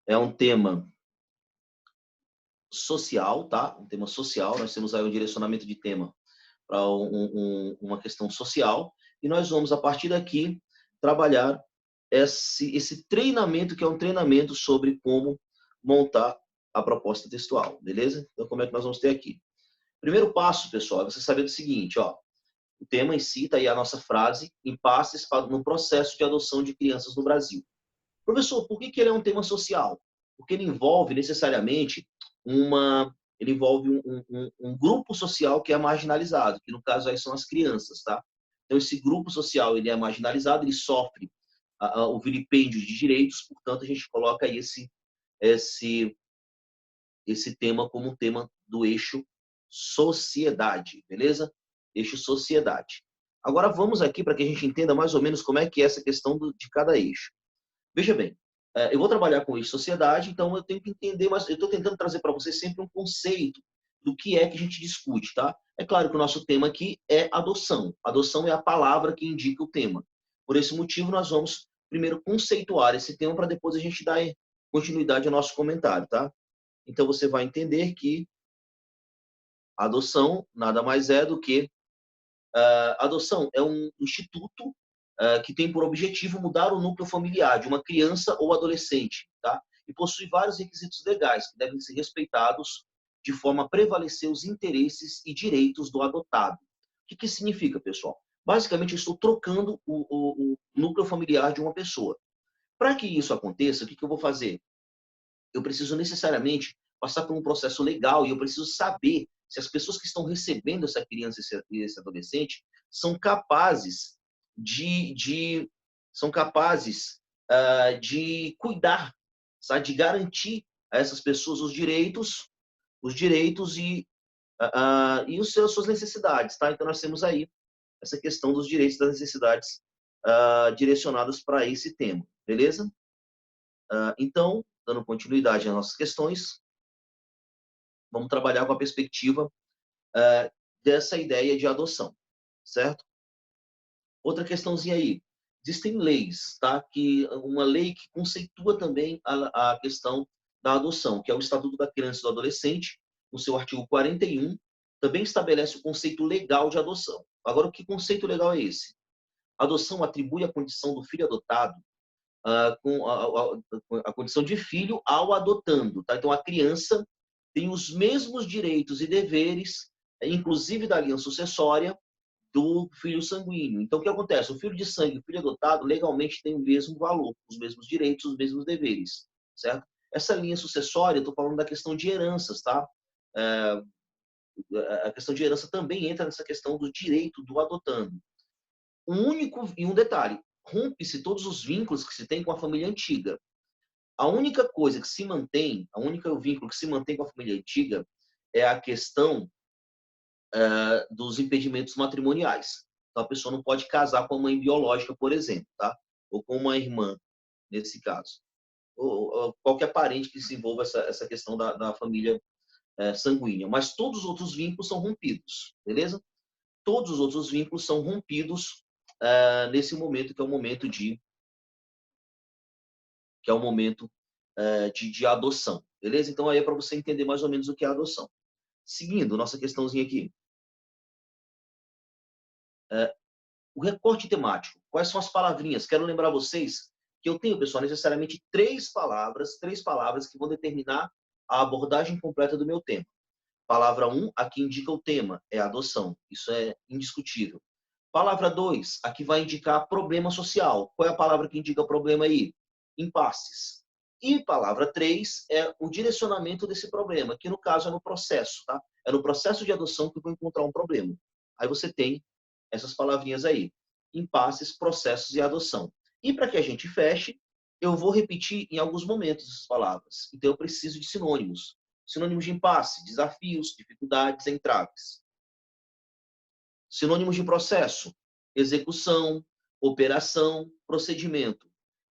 É um tema social, tá? Um tema social. Nós temos aí um direcionamento de tema para uma questão social, e nós vamos, a partir daqui, trabalhar esse treinamento, que é um treinamento sobre como montar a proposta textual, beleza? Então, como é que nós vamos ter aqui? Primeiro passo, pessoal, é você saber do seguinte, ó, o tema em si, tá aí a nossa frase, impasses no processo de adoção de crianças no Brasil. Professor, por que ele é um tema social? Porque ele envolve necessariamente ele envolve um grupo social que é marginalizado, que no caso aí são as crianças, tá? Então esse grupo social ele é marginalizado, ele sofre o vilipêndio de direitos, portanto a gente coloca aí esse esse tema como um tema do eixo sociedade, beleza? Eixo sociedade. Agora vamos aqui para que a gente entenda mais ou menos como é que é essa questão de cada eixo. Veja bem, eu vou trabalhar com isso, sociedade, então eu tenho que entender, mas eu estou tentando trazer para vocês sempre um conceito do que é que a gente discute, tá? É claro que o nosso tema aqui é adoção. Adoção é a palavra que indica o tema. Por esse motivo, nós vamos primeiro conceituar esse tema para depois a gente dar continuidade ao nosso comentário, tá? Então você vai entender que adoção nada mais é do que adoção é um instituto que tem por objetivo mudar o núcleo familiar de uma criança ou adolescente, tá? E possui vários requisitos legais que devem ser respeitados de forma a prevalecer os interesses e direitos do adotado. O que significa, pessoal? Basicamente, eu estou trocando o núcleo familiar de uma pessoa. Para que isso aconteça, o que eu vou fazer? Eu preciso necessariamente passar por um processo legal e eu preciso saber se as pessoas que estão recebendo essa criança e esse adolescente são capazes de são capazes de cuidar, sabe? De garantir a essas pessoas os direitos e suas necessidades, tá? Então nós temos aí essa questão dos direitos e das necessidades direcionadas para esse tema, beleza? Então, dando continuidade às nossas questões, vamos trabalhar com a perspectiva dessa ideia de adoção, certo? Outra questãozinha aí. Existem leis, tá? Uma lei que conceitua também a questão da adoção, que é o Estatuto da Criança e do Adolescente, no seu artigo 41, também estabelece o conceito legal de adoção. Agora, que conceito legal é esse? A adoção atribui a condição do filho adotado com a condição de filho ao adotando. Tá? Então, a criança tem os mesmos direitos e deveres, inclusive da linha sucessória, do filho sanguíneo. Então, o que acontece? O filho de sangue, o filho adotado, legalmente tem o mesmo valor, os mesmos direitos, os mesmos deveres, certo? Essa linha sucessória, eu estou falando da questão de heranças, tá? É, a questão de herança também entra nessa questão do direito do adotando. Um único e um detalhe, rompe-se todos os vínculos que se tem com a família antiga. A única coisa que se mantém, a única vínculo que se mantém com a família antiga é a questão dos impedimentos matrimoniais. Então, a pessoa não pode casar com a mãe biológica, por exemplo, tá? Ou com uma irmã, nesse caso. Ou qualquer parente que se envolva essa questão da família sanguínea. Mas todos os outros vínculos são rompidos, beleza? Todos os outros vínculos são rompidos nesse momento, que é o momento que é o momento de adoção, beleza? Então, aí é para você entender mais ou menos o que é a adoção. Seguindo, nossa questãozinha aqui. O recorte temático. Quais são as palavrinhas? Quero lembrar vocês que eu tenho, pessoal, necessariamente três palavras que vão determinar a abordagem completa do meu tema. Palavra 1, aqui indica o tema, é adoção. Isso é indiscutível. Palavra 2, aqui vai indicar problema social. Qual é a palavra que indica problema aí? Impasses. E palavra 3 é o direcionamento desse problema, que no caso é no processo, tá? É no processo de adoção que eu vou encontrar um problema. Aí você tem essas palavrinhas aí: impasses, processos e adoção. E para que a gente feche, eu vou repetir em alguns momentos essas palavras. Então eu preciso de sinônimos. Sinônimos de impasse: desafios, dificuldades, entraves. Sinônimos de processo: execução, operação, procedimento.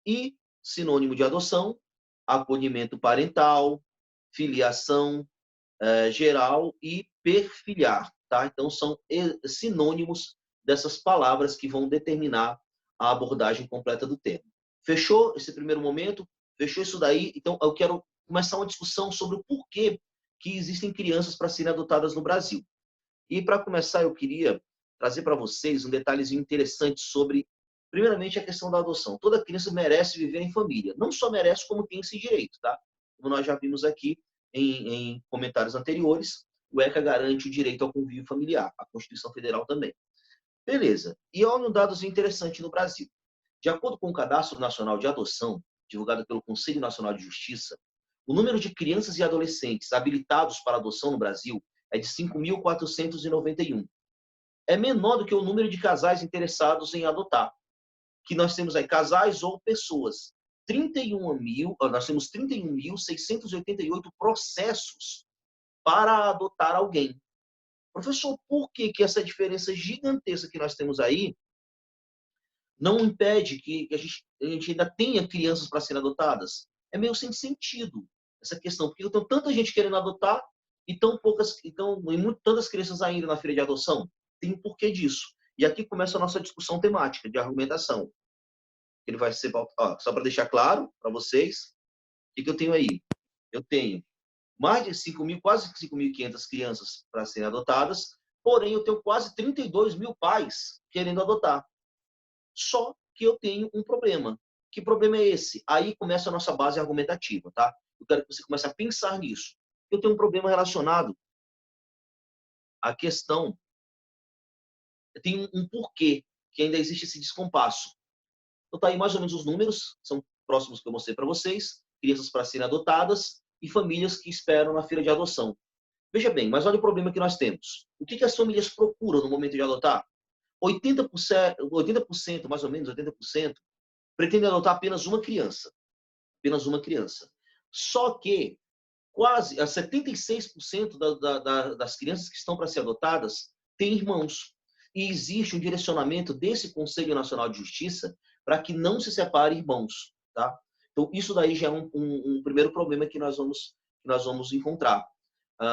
E sinônimo de adoção: acolhimento parental, filiação geral e perfiliar. Tá? Então, são sinônimos dessas palavras que vão determinar a abordagem completa do tema. Fechou esse primeiro momento? Fechou isso daí? Então, eu quero começar uma discussão sobre o porquê que existem crianças para serem adotadas no Brasil. E para começar, eu queria trazer para vocês um detalhezinho interessante sobre, primeiramente, a questão da adoção. Toda criança merece viver em família. Não só merece, como tem esse direito, tá? Como nós já vimos aqui em comentários anteriores, o ECA garante o direito ao convívio familiar, a Constituição Federal também. Beleza. E olha um dado interessante no Brasil. De acordo com o Cadastro Nacional de Adoção, divulgado pelo Conselho Nacional de Justiça, o número de crianças e adolescentes habilitados para adoção no Brasil é de 5.491. É menor do que o número de casais interessados em adotar, que nós temos aí casais ou pessoas. 31 mil, nós temos 31.688 processos para adotar alguém. Professor, por que essa diferença gigantesca que nós temos aí não impede que a gente ainda tenha crianças para serem adotadas? É meio sem sentido essa questão, porque tem tanta gente querendo adotar e tão poucas, então, e tantas crianças ainda na feira de adoção. Tem um porquê disso. E aqui começa a nossa discussão temática de argumentação. Ele vai ser, só para deixar claro para vocês, o que eu tenho aí? Eu tenho mais de 5 mil, quase 5.500 crianças para serem adotadas, porém eu tenho quase 32 mil pais querendo adotar. Só que eu tenho um problema. Que problema é esse? Aí começa a nossa base argumentativa, tá? Eu quero que você comece a pensar nisso. Eu tenho um problema relacionado à questão, tem um porquê que ainda existe esse descompasso. Então tá aí mais ou menos os números, são próximos que eu mostrei para vocês, crianças para serem adotadas e famílias que esperam na fila de adoção. Veja bem, mas olha o problema que nós temos. O que as famílias procuram no momento de adotar? 80%, mais ou menos 80%, pretendem adotar apenas uma criança. Apenas uma criança. Só que quase 76% das crianças que estão para ser adotadas têm irmãos. E existe um direcionamento desse Conselho Nacional de Justiça para que não se separem irmãos. Tá? Então, isso daí já é um primeiro problema que nós vamos encontrar.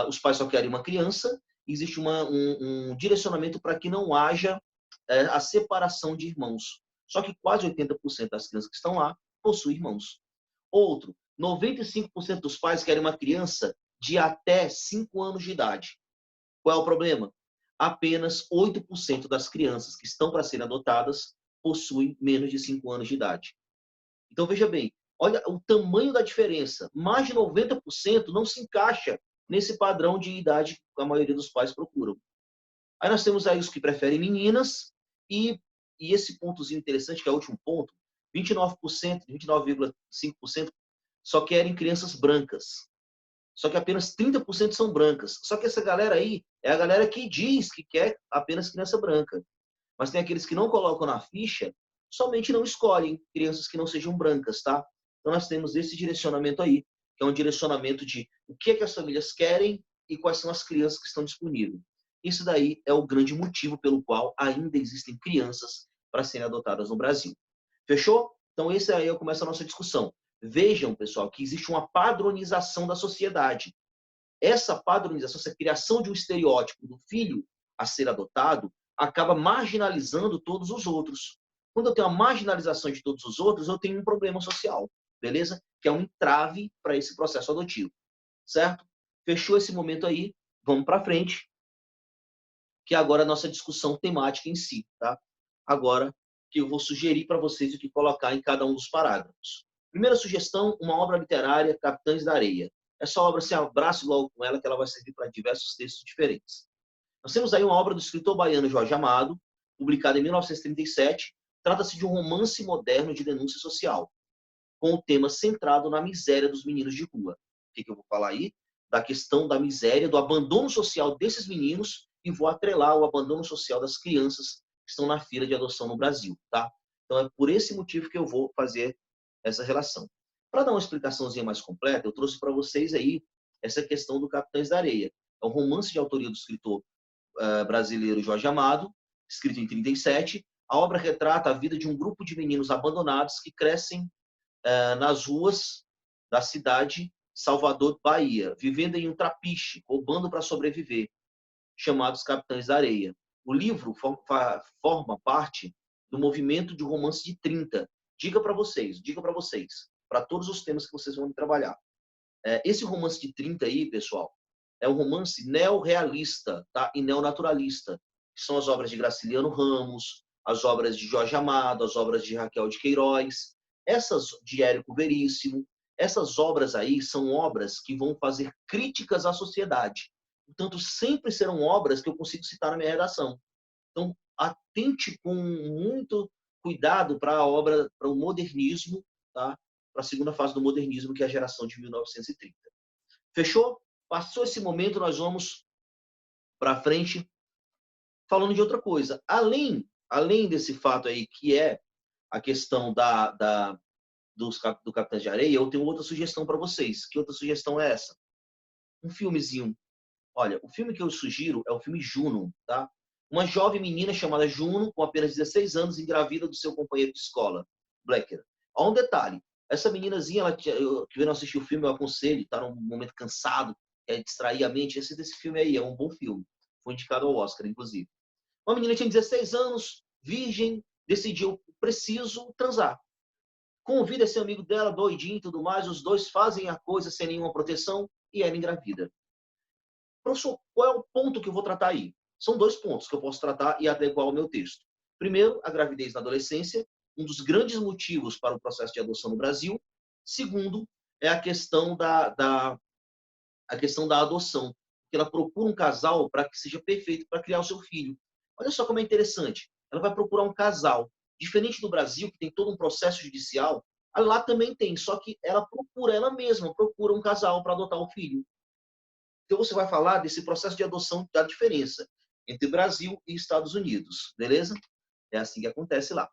Os pais só querem uma criança, existe um direcionamento para que não haja a separação de irmãos. Só que quase 80% das crianças que estão lá possuem irmãos. Outro, 95% dos pais querem uma criança de até 5 anos de idade. Qual é o problema? Apenas 8% das crianças que estão para serem adotadas possuem menos de 5 anos de idade. Então, veja bem, olha o tamanho da diferença. Mais de 90% não se encaixa nesse padrão de idade que a maioria dos pais procuram. Aí nós temos aí os que preferem meninas e esse pontozinho interessante, que é o último ponto, 29%, 29,5% só querem crianças brancas. Só que apenas 30% são brancas. Só que essa galera aí é a galera que diz que quer apenas criança branca. Mas tem aqueles que não colocam na ficha, somente não escolhem crianças que não sejam brancas, tá? Então nós temos esse direcionamento aí, que é um direcionamento de o que as famílias querem e quais são as crianças que estão disponíveis. Isso daí é o grande motivo pelo qual ainda existem crianças para serem adotadas no Brasil. Fechou? Então esse aí começa a nossa discussão. Vejam, pessoal, que existe uma padronização da sociedade. Essa padronização, essa criação de um estereótipo do filho a ser adotado, acaba marginalizando todos os outros. Quando eu tenho a marginalização de todos os outros, eu tenho um problema social, beleza? Que é um entrave para esse processo adotivo, certo? Fechou esse momento aí, vamos para frente, que agora é a nossa discussão temática em si, tá? Agora que eu vou sugerir para vocês o que colocar em cada um dos parágrafos. Primeira sugestão, uma obra literária, Capitães da Areia. Essa obra, se abrace logo com ela, que ela vai servir para diversos textos diferentes. Nós temos aí uma obra do escritor baiano Jorge Amado, publicada em 1937. Trata-se de um romance moderno de denúncia social, com o tema centrado na miséria dos meninos de rua. O que eu vou falar aí? Da questão da miséria, do abandono social desses meninos, e vou atrelar o abandono social das crianças que estão na fila de adoção no Brasil, tá? Então é por esse motivo que eu vou fazer essa relação. Para dar uma explicaçãozinha mais completa, eu trouxe para vocês aí essa questão do Capitães da Areia. É um romance de autoria do escritor brasileiro Jorge Amado, escrito em 37. A obra retrata a vida de um grupo de meninos abandonados que crescem nas ruas da cidade Salvador, Bahia, vivendo em um trapiche, roubando para sobreviver, chamados Capitães da Areia. O livro forma parte do movimento de romance de 30. Diga para vocês, para todos os temas que vocês vão trabalhar. Esse romance de 30 aí, pessoal, é um romance neorrealista, tá? E neonaturalista, que são as obras de Graciliano Ramos, as obras de Jorge Amado, as obras de Raquel de Queiroz, essas de Érico Veríssimo. Essas obras aí são obras que vão fazer críticas à sociedade. Portanto, sempre serão obras que eu consigo citar na minha redação. Então, atente com muito cuidado para a obra, para o modernismo, tá? Para a segunda fase do modernismo, que é a geração de 1930. Fechou? Passou esse momento, nós vamos para frente falando de outra coisa. Além desse fato aí, que é a questão do Capitães de Areia, eu tenho outra sugestão para vocês. Que outra sugestão é essa? Um filmezinho. Olha, o filme que eu sugiro é o filme Juno, tá? Uma jovem menina chamada Juno, com apenas 16 anos, engravida do seu companheiro de escola, Blacker. Há um detalhe. Essa meninazinha, que vendo assistir o filme, eu aconselho, tá num momento cansado, quer distrair a mente, esse filme aí é um bom filme. Foi indicado ao Oscar, inclusive. Uma menina tinha 16 anos, virgem, decidiu, preciso transar. Convida esse amigo dela, doidinho e tudo mais, os dois fazem a coisa sem nenhuma proteção e ela engravida. Professor, qual é o ponto que eu vou tratar aí? São 2 pontos que eu posso tratar e adequar ao meu texto. Primeiro, a gravidez na adolescência, um dos grandes motivos para o processo de adoção no Brasil. Segundo, é a questão da adoção, que ela procura um casal para que seja perfeito para criar o seu filho. Olha só como é interessante. Ela vai procurar um casal. Diferente do Brasil, que tem todo um processo judicial, lá também tem, só que ela mesma procura um casal para adotar o filho. Então você vai falar desse processo de adoção, da diferença entre Brasil e Estados Unidos, beleza? É assim que acontece lá,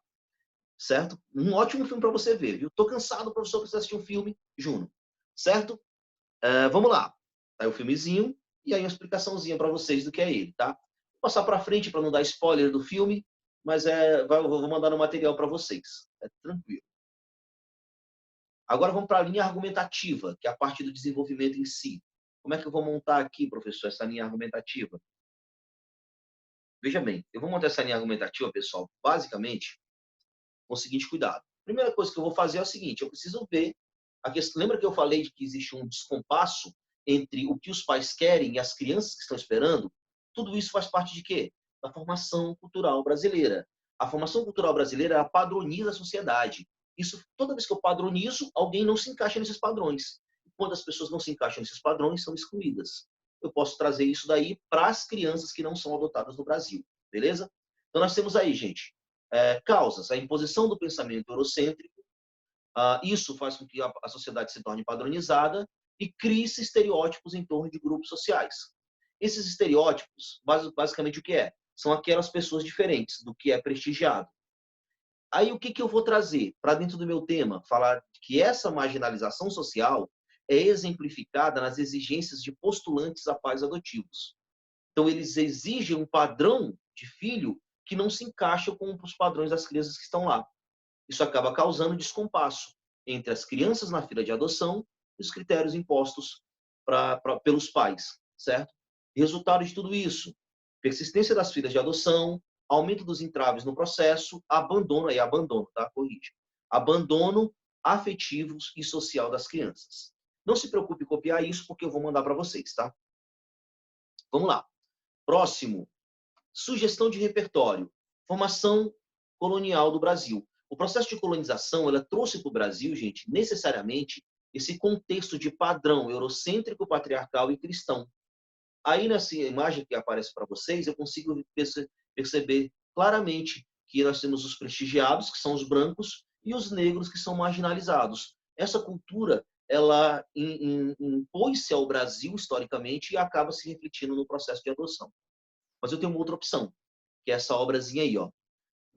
certo? Um ótimo filme para você ver, viu? Tô cansado, professor, precisa assistir um filme, Juno, certo? Vamos lá. Aí o filmezinho e aí uma explicaçãozinha para vocês do que é ele, tá? Vou passar para frente para não dar spoiler do filme, mas vou mandar no material para vocês. É tranquilo. Agora vamos para a linha argumentativa, que é a parte do desenvolvimento em si. Como é que eu vou montar aqui, professor, essa linha argumentativa? Veja bem, eu vou montar essa linha argumentativa, pessoal, basicamente, com o seguinte cuidado. Primeira coisa que eu vou fazer é o seguinte, eu preciso ver a questão. Lembra que eu falei de que existe um descompasso entre o que os pais querem e as crianças que estão esperando? Tudo isso faz parte de quê? Da formação cultural brasileira. A formação cultural brasileira, ela padroniza a sociedade. Isso, toda vez que eu padronizo, alguém não se encaixa nesses padrões. Quando as pessoas não se encaixam nesses padrões, são excluídas. Eu posso trazer isso daí para as crianças que não são adotadas no Brasil, beleza? Então nós temos aí, gente, causas, a imposição do pensamento eurocêntrico, isso faz com que a sociedade se torne padronizada e crie-se estereótipos em torno de grupos sociais. Esses estereótipos, basicamente o que é? São aquelas pessoas diferentes do que é prestigiado. Aí o que eu vou trazer para dentro do meu tema? Falar que essa marginalização social é exemplificada nas exigências de postulantes a pais adotivos. Então, eles exigem um padrão de filho que não se encaixa com os padrões das crianças que estão lá. Isso acaba causando descompasso entre as crianças na fila de adoção e os critérios impostos pelos pais, certo? Resultado de tudo isso, persistência das filas de adoção, aumento dos entraves no processo, abandono afetivo e social das crianças. Não se preocupe em copiar isso, porque eu vou mandar para vocês, tá? Vamos lá. Próximo, sugestão de repertório. Formação colonial do Brasil. O processo de colonização, ela trouxe para o Brasil, gente, necessariamente, esse contexto de padrão eurocêntrico, patriarcal e cristão. Aí, nessa imagem que aparece para vocês, eu consigo perceber claramente que nós temos os prestigiados, que são os brancos, e os negros, que são marginalizados. Essa cultura, ela impôs-se ao Brasil, historicamente, e acaba se refletindo no processo de adoção. Mas eu tenho uma outra opção, que é essa obrazinha aí, ó.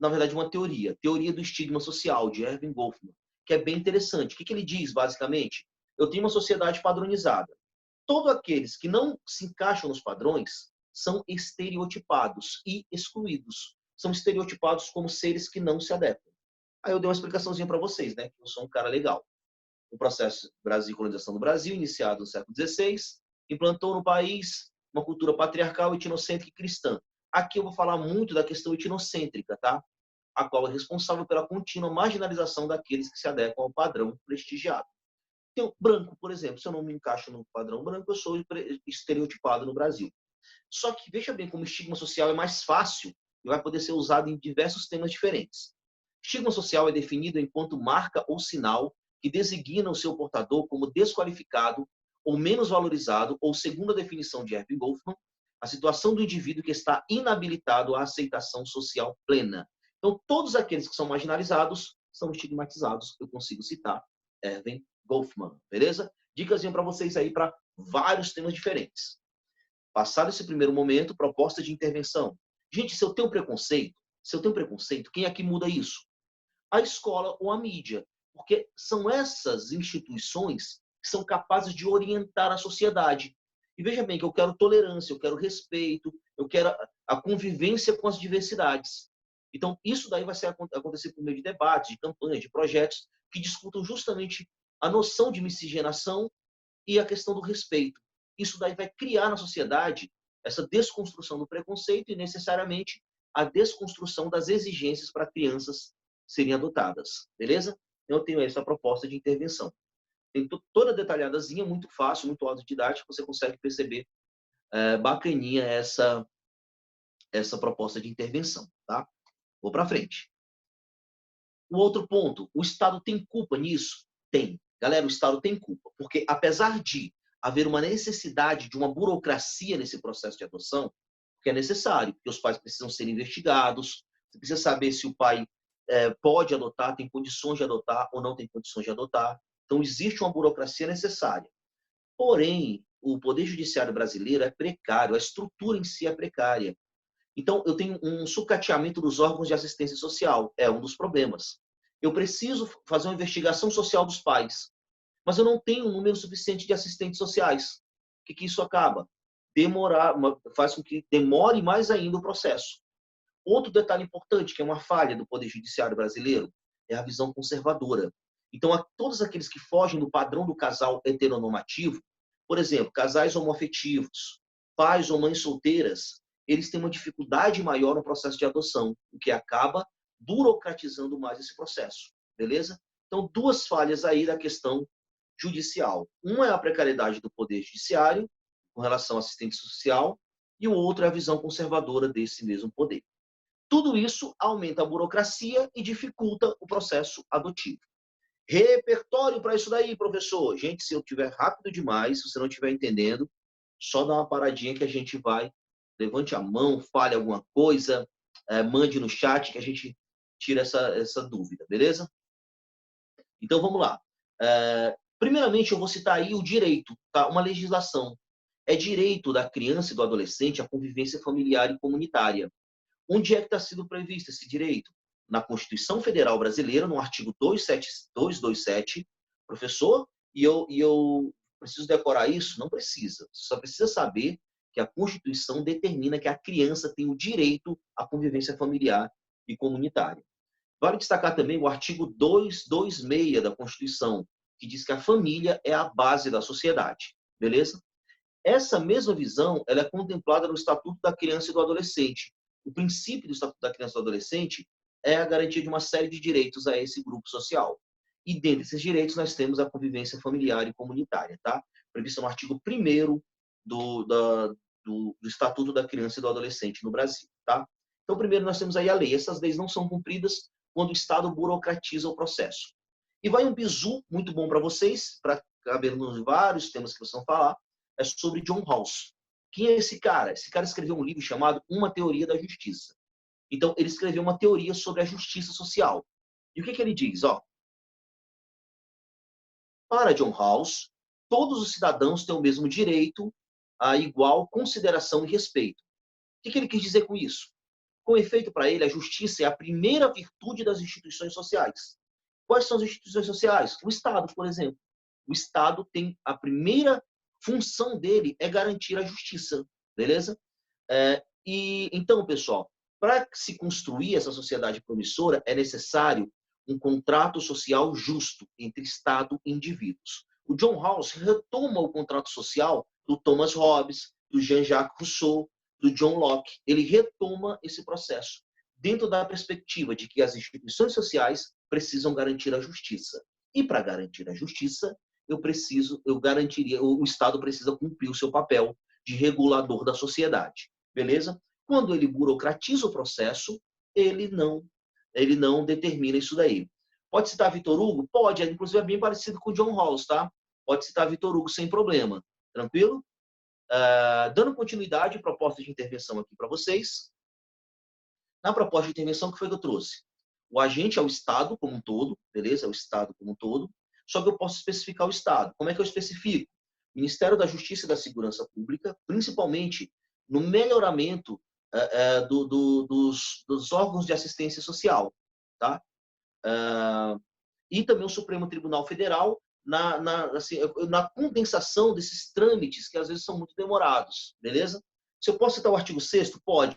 Na verdade, uma teoria do estigma social, de Erving Goffman, que é bem interessante. O que ele diz, basicamente? Eu tenho uma sociedade padronizada. Todos aqueles que não se encaixam nos padrões são estereotipados e excluídos. São estereotipados como seres que não se adequam. Aí eu dei uma explicaçãozinha para vocês, né? Eu sou um cara legal. O processo de colonização do Brasil, iniciado no século XVI, implantou no país uma cultura patriarcal, etnocêntrica e cristã. Aqui eu vou falar muito da questão etnocêntrica, tá? a qual é responsável pela contínua marginalização daqueles que se adequam ao padrão prestigiado. Então, branco, por exemplo, se eu não me encaixo no padrão branco, eu sou estereotipado no Brasil. Só que veja bem como o estigma social é mais fácil e vai poder ser usado em diversos temas diferentes. Estigma social é definido enquanto marca ou sinal que designa o seu portador como desqualificado ou menos valorizado, ou, segundo a definição de Erving Goffman, a situação do indivíduo que está inabilitado à aceitação social plena. Então, todos aqueles que são marginalizados são estigmatizados. Eu consigo citar Erving Goffman, beleza? Dicas para vocês aí para vários temas diferentes. Passado esse primeiro momento, proposta de intervenção. Gente, se eu tenho preconceito, quem é que muda isso? A escola ou a mídia. Porque são essas instituições que são capazes de orientar a sociedade. E veja bem que eu quero tolerância, eu quero respeito, eu quero a convivência com as diversidades. Então, isso daí vai acontecer por meio de debates, de campanhas, de projetos que discutam justamente a noção de miscigenação e a questão do respeito. Isso daí vai criar na sociedade essa desconstrução do preconceito e, necessariamente, a desconstrução das exigências para crianças serem adotadas. Beleza? Eu tenho essa proposta de intervenção. Tem toda detalhadazinha, muito fácil, muito autodidática, você consegue perceber bacaninha essa proposta de intervenção. Tá? Vou para frente. O outro ponto, o Estado tem culpa nisso? Tem. Galera, o Estado tem culpa, porque apesar de haver uma necessidade de uma burocracia nesse processo de adoção, que é necessário, porque os pais precisam ser investigados, você precisa saber se o pai pode adotar, tem condições de adotar ou não tem condições de adotar. Então, existe uma burocracia necessária. Porém, o Poder Judiciário brasileiro é precário, a estrutura em si é precária. Então, eu tenho um sucateamento dos órgãos de assistência social. É um dos problemas. Eu preciso fazer uma investigação social dos pais, mas eu não tenho um número suficiente de assistentes sociais. O que isso acaba? Faz com que demore mais ainda o processo. Outro detalhe importante, que é uma falha do Poder Judiciário brasileiro, é a visão conservadora. Então, a todos aqueles que fogem do padrão do casal heteronormativo, por exemplo, casais homoafetivos, pais ou mães solteiras, eles têm uma dificuldade maior no processo de adoção, o que acaba burocratizando mais esse processo. Beleza? Então, duas falhas aí da questão judicial. Uma é a precariedade do Poder Judiciário, com relação à assistência social, e o outro é a visão conservadora desse mesmo poder. Tudo isso aumenta a burocracia e dificulta o processo adotivo. Repertório para isso daí, professor. Gente, se eu estiver rápido demais, se você não estiver entendendo, só dá uma paradinha que a gente vai. Levante a mão, fale alguma coisa, mande no chat que a gente tira essa dúvida, beleza? Então, vamos lá. Primeiramente, eu vou citar aí o direito, tá? Uma legislação. É direito da criança e do adolescente a convivência familiar e comunitária. Onde é que está sendo previsto esse direito? Na Constituição Federal Brasileira, no artigo 227, professor, e eu preciso decorar isso? Não precisa. Você só precisa saber que a Constituição determina que a criança tem o direito à convivência familiar e comunitária. Vale destacar também o artigo 226 da Constituição, que diz que a família é a base da sociedade. Beleza? Essa mesma visão ela é contemplada no Estatuto da Criança e do Adolescente. O princípio do Estatuto da Criança e do Adolescente é a garantia de uma série de direitos a esse grupo social. E dentre esses direitos nós temos a convivência familiar e comunitária, tá? Prevista no artigo 1º do Estatuto da Criança e do Adolescente no Brasil, tá? Então, primeiro nós temos aí a lei. Essas leis não são cumpridas quando o Estado burocratiza o processo. E vai um bizu muito bom para vocês, para caber nos vários temas que vocês vão falar, é sobre John Rawls. Quem é esse cara? Esse cara escreveu um livro chamado Uma Teoria da Justiça. Então, ele escreveu uma teoria sobre a justiça social. E o que ele diz? Para John Rawls, todos os cidadãos têm o mesmo direito a igual consideração e respeito. O que ele quis dizer com isso? Com efeito, para ele, a justiça é a primeira virtude das instituições sociais. Quais são as instituições sociais? O Estado, por exemplo. O Estado tem a primeira função dele é garantir a justiça, beleza? E então, pessoal, para se construir essa sociedade promissora, é necessário um contrato social justo entre Estado e indivíduos. O John Rawls retoma o contrato social do Thomas Hobbes, do Jean-Jacques Rousseau, do John Locke. Ele retoma esse processo. dentro da perspectiva de que as instituições sociais precisam garantir a justiça. E para garantir a justiça, o Estado precisa cumprir o seu papel de regulador da sociedade. Beleza? Quando ele burocratiza o processo, ele não determina isso daí. Pode citar Vitor Hugo? Pode, inclusive é bem parecido com o John Rawls, tá? Pode citar Vitor Hugo sem problema. Tranquilo? Dando continuidade à proposta de intervenção aqui para vocês. Na proposta de intervenção, o que foi que eu trouxe? O agente é o Estado como um todo, beleza? É o Estado como um todo. Só que eu posso especificar o Estado. Como é que eu especifico? Ministério da Justiça e da Segurança Pública, principalmente no melhoramento dos órgãos de assistência social, tá? E também o Supremo Tribunal Federal na condensação desses trâmites que às vezes são muito demorados, beleza? Se eu posso citar o artigo 6º? Pode.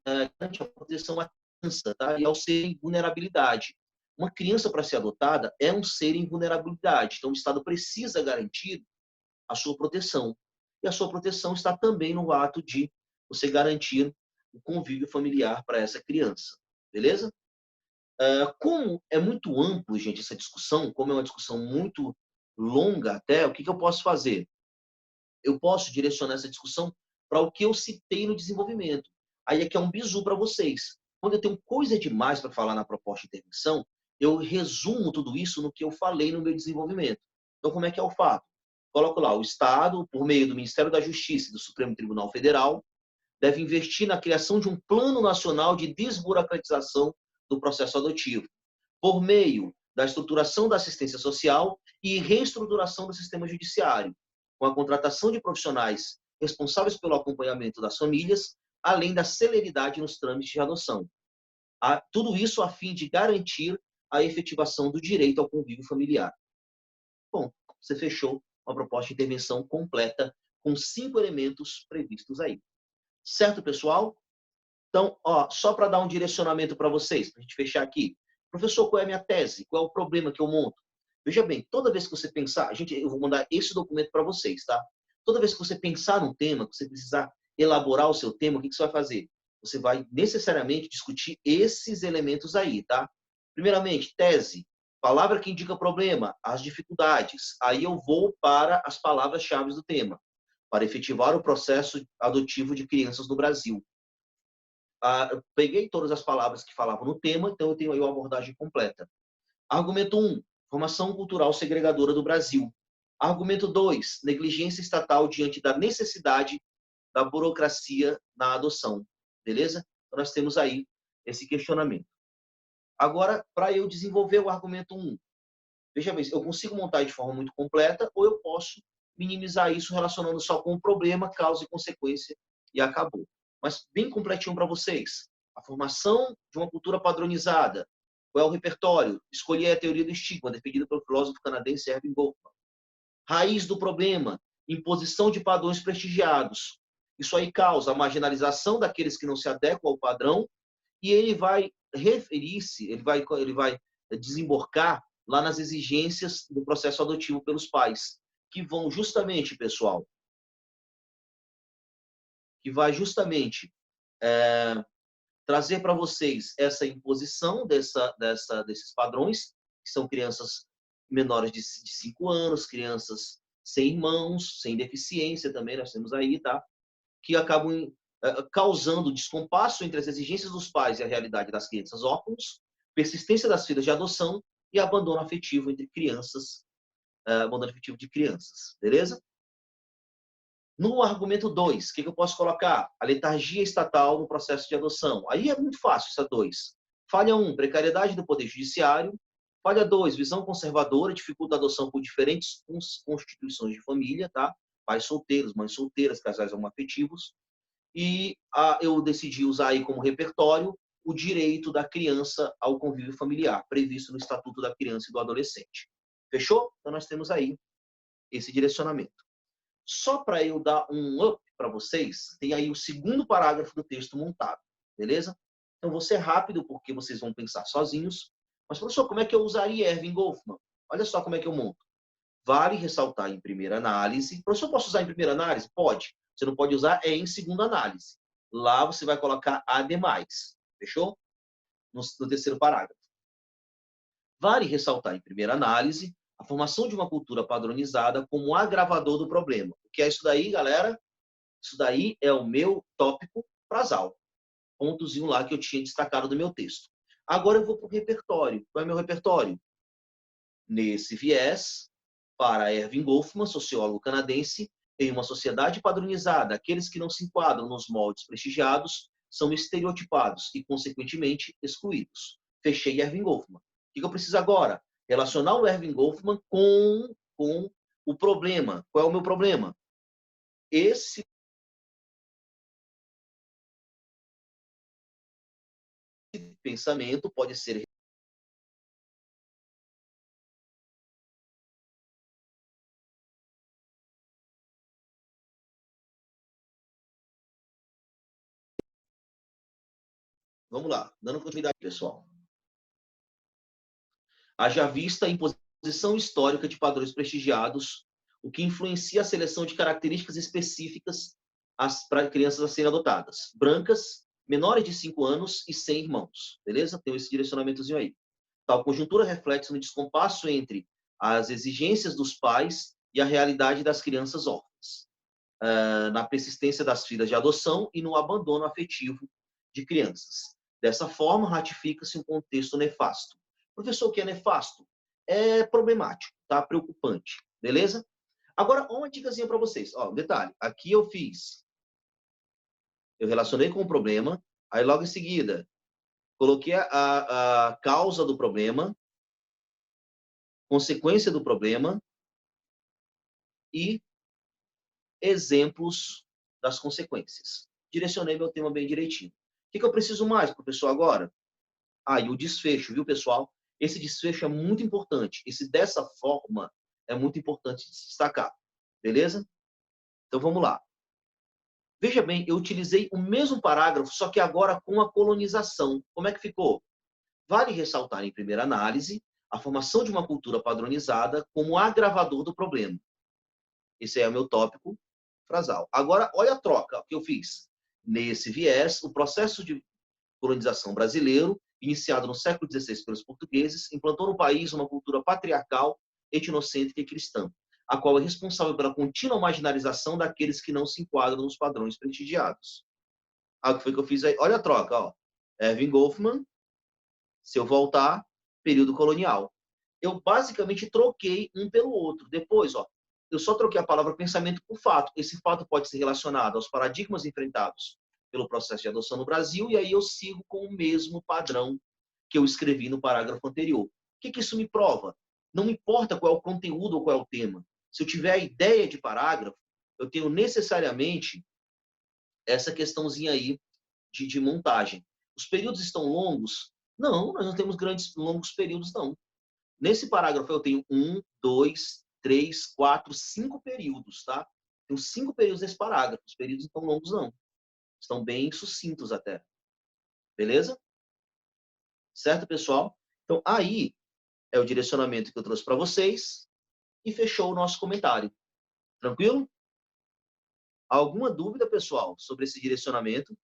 Garante a proteção à criança, tá? E ao ser em vulnerabilidade. Uma criança, para ser adotada, é um ser em vulnerabilidade. Então, o Estado precisa garantir a sua proteção. E a sua proteção está também no ato de você garantir o convívio familiar para essa criança. Beleza? Como é muito amplo, gente, essa discussão, como é uma discussão muito longa até, o que eu posso fazer? Eu posso direcionar essa discussão para o que eu citei no desenvolvimento. Aí é que é um bizu para vocês. Quando eu tenho coisa demais para falar na proposta de intervenção, eu resumo tudo isso no que eu falei no meu desenvolvimento. Então, como é que é o fato? Coloco lá, o Estado, por meio do Ministério da Justiça e do Supremo Tribunal Federal, deve investir na criação de um plano nacional de desburocratização do processo adotivo, por meio da estruturação da assistência social e reestruturação do sistema judiciário, com a contratação de profissionais responsáveis pelo acompanhamento das famílias, além da celeridade nos trâmites de adoção. Tudo isso a fim de garantir a efetivação do direito ao convívio familiar. Bom, você fechou uma proposta de intervenção completa com 5 elementos previstos aí. Certo, pessoal? Então, só para dar um direcionamento para vocês, para a gente fechar aqui. Professor, qual é a minha tese? Qual é o problema que eu monto? Veja bem, toda vez que você pensar, eu vou mandar esse documento para vocês, tá? Toda vez que você pensar num tema, que você precisar elaborar o seu tema, o que você vai fazer? Você vai necessariamente discutir esses elementos aí, tá? Primeiramente, tese, palavra que indica problema, as dificuldades. Aí eu vou para as palavras-chave do tema, para efetivar o processo adotivo de crianças no Brasil. Eu peguei todas as palavras que falavam no tema, então eu tenho aí uma abordagem completa. Argumento 1, formação cultural segregadora do Brasil. Argumento 2, negligência estatal diante da necessidade da burocracia na adoção. Beleza? Então, nós temos aí esse questionamento. Agora, para eu desenvolver o argumento 1, veja bem, eu consigo montar de forma muito completa ou eu posso minimizar isso relacionando só com o problema, causa e consequência e acabou. Mas bem completinho para vocês. A formação de uma cultura padronizada. Qual é o repertório? Escolher a teoria do estigma, defendida pelo filósofo canadense Erving Goffman. Raiz do problema, imposição de padrões prestigiados. Isso aí causa a marginalização daqueles que não se adequam ao padrão e ele vai referir-se, ele vai desembocar lá nas exigências do processo adotivo pelos pais, que vão justamente, pessoal, que vai justamente trazer para vocês essa imposição desses padrões, que são crianças menores de 5 anos, crianças sem irmãos, sem deficiência também, nós temos aí, tá? Que acabam causando descompasso entre as exigências dos pais e a realidade das crianças órfãos, persistência das filas de adoção e abandono afetivo entre crianças, abandono afetivo de crianças, beleza? No argumento 2, o que eu posso colocar? A letargia estatal no processo de adoção. Aí é muito fácil, essa 2. Falha 1, precariedade do Poder Judiciário. Falha 2, visão conservadora, dificulta a adoção por diferentes constituições de família, tá? Pais solteiros, mães solteiras, casais homoafetivos. E eu decidi usar aí como repertório o direito da criança ao convívio familiar, previsto no Estatuto da Criança e do Adolescente. Fechou? Então nós temos aí esse direcionamento. Só para eu dar um up para vocês, tem aí o segundo parágrafo do texto montado, beleza? Então vou ser rápido porque vocês vão pensar sozinhos. Mas, professor, como é que eu usaria Erving Goffman? Olha só como é que eu monto. Vale ressaltar em primeira análise. Professor, posso usar em primeira análise? Pode. Você não pode usar em segunda análise. Lá você vai colocar ademais. Fechou? No terceiro parágrafo. Vale ressaltar, em primeira análise, a formação de uma cultura padronizada como agravador do problema. O que é isso daí, galera? Isso daí é o meu tópico frasal. Pontozinho lá que eu tinha destacado do meu texto. Agora eu vou para o repertório. Qual é o meu repertório? Nesse viés, para Erving Goffman, sociólogo canadense, em uma sociedade padronizada, aqueles que não se enquadram nos moldes prestigiados são estereotipados e, consequentemente, excluídos. Fechei Erving Goffman. O que eu preciso agora? Relacionar o Erving Goffman com o problema. Qual é o meu problema? Esse pensamento pode ser. Vamos lá, dando continuidade, pessoal. Haja vista a imposição histórica de padrões prestigiados, o que influencia a seleção de características específicas para crianças a serem adotadas. Brancas, menores de 5 anos e sem irmãos. Beleza? Tem esse direcionamentozinho aí. Tal conjuntura reflete no descompasso entre as exigências dos pais e a realidade das crianças órfãs, na persistência das filas de adoção e no abandono afetivo de crianças. Dessa forma, ratifica-se um contexto nefasto. Professor, o que é nefasto? É problemático, tá? Preocupante, beleza? Agora, uma dicasinha para vocês. Ó, detalhe, aqui eu relacionei com o problema, aí logo em seguida, coloquei a causa do problema, consequência do problema e exemplos das consequências. Direcionei meu tema bem direitinho. O que eu preciso mais, professor, agora? E o desfecho, viu, pessoal? Esse desfecho é muito importante. Esse dessa forma é muito importante de se destacar. Beleza? Então vamos lá. Veja bem, eu utilizei o mesmo parágrafo, só que agora com a colonização. Como é que ficou? Vale ressaltar em primeira análise a formação de uma cultura padronizada como agravador do problema. Esse é o meu tópico frasal. Agora, olha a troca que eu fiz. Nesse viés, o processo de colonização brasileiro, iniciado no século XVI pelos portugueses, implantou no país uma cultura patriarcal, etnocêntrica e cristã, a qual é responsável pela contínua marginalização daqueles que não se enquadram nos padrões prestigiados. O que foi que eu fiz aí? Olha a troca, ó. Erving Goffman, se eu voltar, período colonial. Eu basicamente troquei um pelo outro. Depois, ó, eu só troquei a palavra pensamento por fato. Esse fato pode ser relacionado aos paradigmas enfrentados pelo processo de adoção no Brasil, e aí eu sigo com o mesmo padrão que eu escrevi no parágrafo anterior. O que isso me prova? Não me importa qual é o conteúdo ou qual é o tema. Se eu tiver a ideia de parágrafo, eu tenho necessariamente essa questãozinha aí de montagem. Os períodos estão longos? Não, nós não temos grandes, longos períodos, não. Nesse parágrafo eu tenho 1, 2, 3, 4, 5 períodos, tá? Tenho 5 períodos nesse parágrafo. Os períodos não estão longos, não. Estão bem sucintos até. Beleza? Certo, pessoal? Então, aí é o direcionamento que eu trouxe para vocês e fechou o nosso comentário. Tranquilo? Alguma dúvida, pessoal, sobre esse direcionamento?